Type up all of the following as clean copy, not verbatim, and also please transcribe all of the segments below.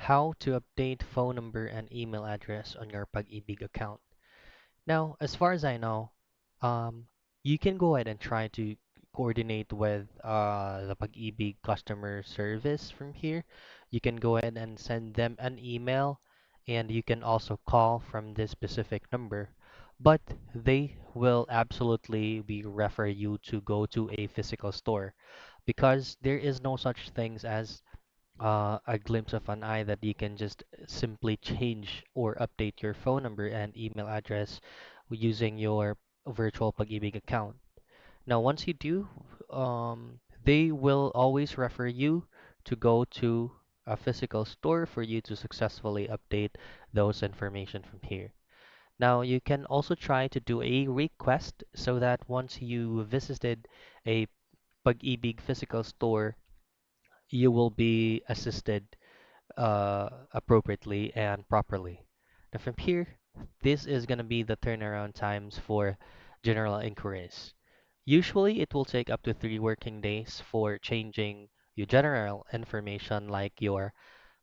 how to update phone number and email address on your Pag Ibig account. Now, as far as I know, um, you can go ahead and try to coordinate with the Pag Ibig customer service from here. You can go ahead and send them an email, and you can also call from this specific number. But they will absolutely be refer you to go to a physical store because there is no such things as a glimpse of an eye that you can just simply change or update your phone number and email address using your virtual Pag-ibig account. Now, once you do, they will always refer you to go to a physical store for you to successfully update those information from here. Now, you can also try to do a request so that once you visited a Pag-ibig physical store, you will be assisted appropriately and properly. Now from here, this is going to be the turnaround times for general inquiries. Usually, it will take up to 3 working days for changing your general information like your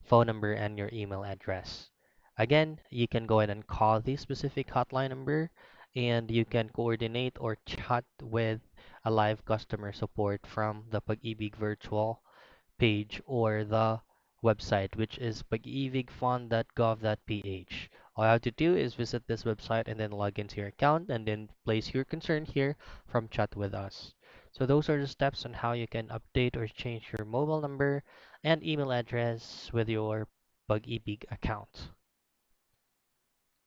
phone number and your email address. Again, you can go ahead and call the specific hotline number and you can coordinate or chat with a live customer support from the Pag-ibig virtual page or the website, which is pagibigfund.gov.ph. All you have to do is visit this website and then log into your account and then place your concern here from chat with us. So those are the steps on how you can update or change your mobile number and email address with your Pag-ibig account.